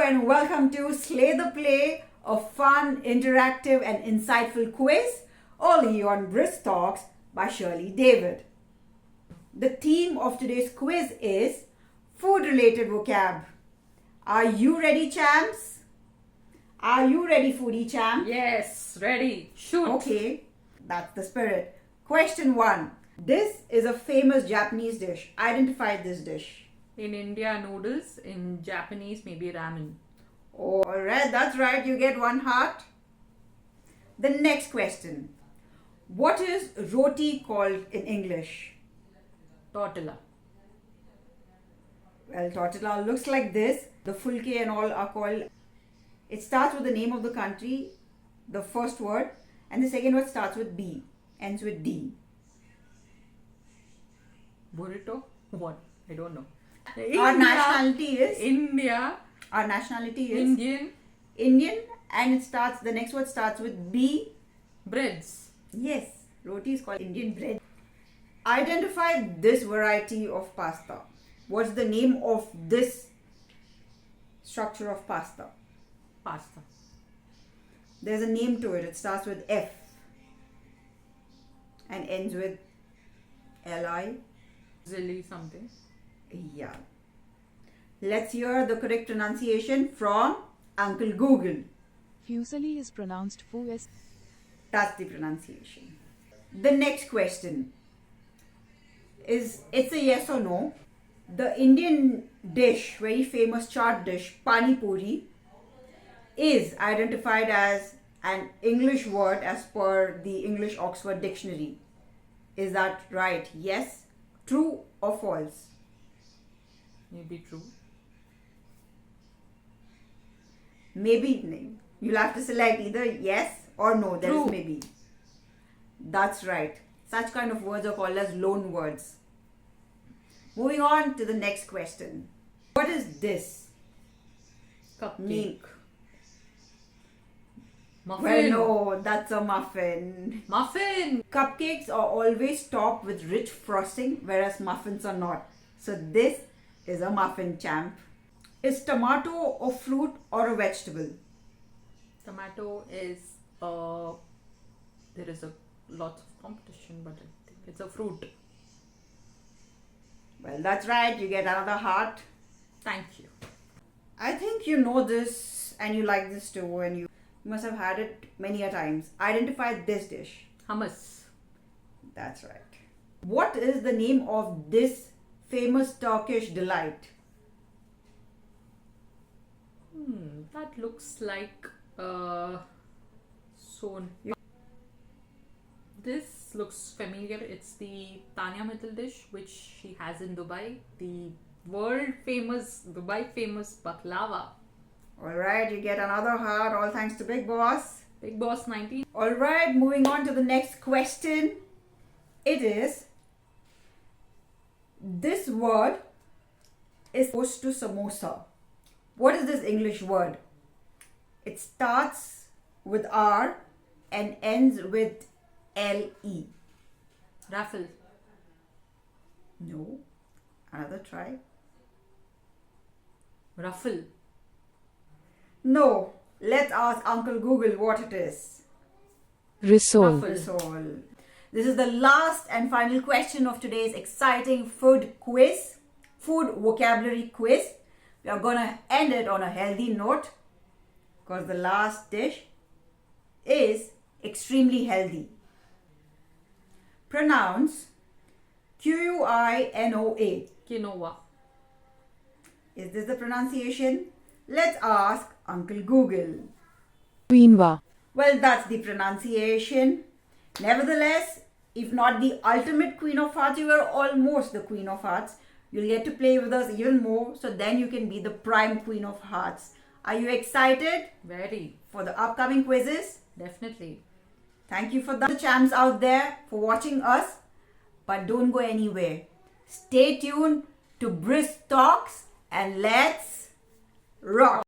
and welcome to Slay the Play, a fun, interactive and insightful quiz only on Brisk Talks by Shirley David. The theme of today's quiz is food-related vocab. Are you ready, champs? Are you ready, foodie champ? Yes, ready. Shoot. Okay, that's the spirit. Question 1. This is a famous Japanese dish. Identify this dish. In India, noodles. In Japanese, maybe ramen. Alright, that's right. You get 1 heart. The next question. What is roti called in English? Tortilla. Well, tortilla looks like this. The fulke and all are called. It starts with the name of the country, the first word, and the second word starts with B, ends with D. Burrito? What? I don't know. Our nationality is India. Our nationality is Indian. Indian, and the next word starts with B. Breads. Yes, roti is called Indian bread. Identify this variety of pasta. What's the name of this structure of pasta? Pasta. There's a name to it. It starts with F and ends with Li. Zilli something. Yeah. Let's hear the correct pronunciation from Uncle Google. Fusilli is pronounced Fues. That's the pronunciation. The next question is, it's a yes or no. The Indian dish, very famous chaat dish, Pani Puri, is identified as an English word as per the English Oxford Dictionary. Is that right? Yes, true or false? Maybe true. Maybe. You'll have to select either yes or no. There is True. maybe. That's right. Such kind of words are called as loan words. Moving on to the next question. What is this? Cupcake. Milk. Muffin. Well, no, that's a muffin. Muffin. Cupcakes are always topped with rich frosting, whereas muffins are not. So this is a muffin, champ. Is tomato a fruit or a vegetable? Tomato is there is a lot of competition, but I think it's a fruit. Well, that's right. You get another heart. Thank you. I think you know this and you like this too, and you must have had it many a times. Identify this dish. Hummus. That's right. What is the name of this famous Turkish delight? That looks like This looks familiar. It's the Tanya Mittal dish which she has in Dubai. The Dubai famous baklava. Alright, you get another heart, all thanks to Big Boss. Big Boss 19. Alright, moving on to the next question. It is, this word is opposed to samosa. What is this English word? It starts with R and ends with LE. Raffle. No. Another try. Ruffle. No. Let's ask Uncle Google what it is. Risol. Risol. This is the last and final question of today's exciting food quiz, food vocabulary quiz. We are going to end it on a healthy note because the last dish is extremely healthy. Pronounce Quinoa. Quinoa. Is this the pronunciation? Let's ask Uncle Google. Quinoa. Well, that's the pronunciation. Nevertheless, if not the ultimate Queen of Hearts, you are almost the Queen of Hearts. You'll get to play with us even more, so then you can be the prime Queen of Hearts. Are you excited Very. for the upcoming quizzes? Definitely. Thank you for the champs out there for watching us. But don't go anywhere. Stay tuned to Brisk Talks and let's rock.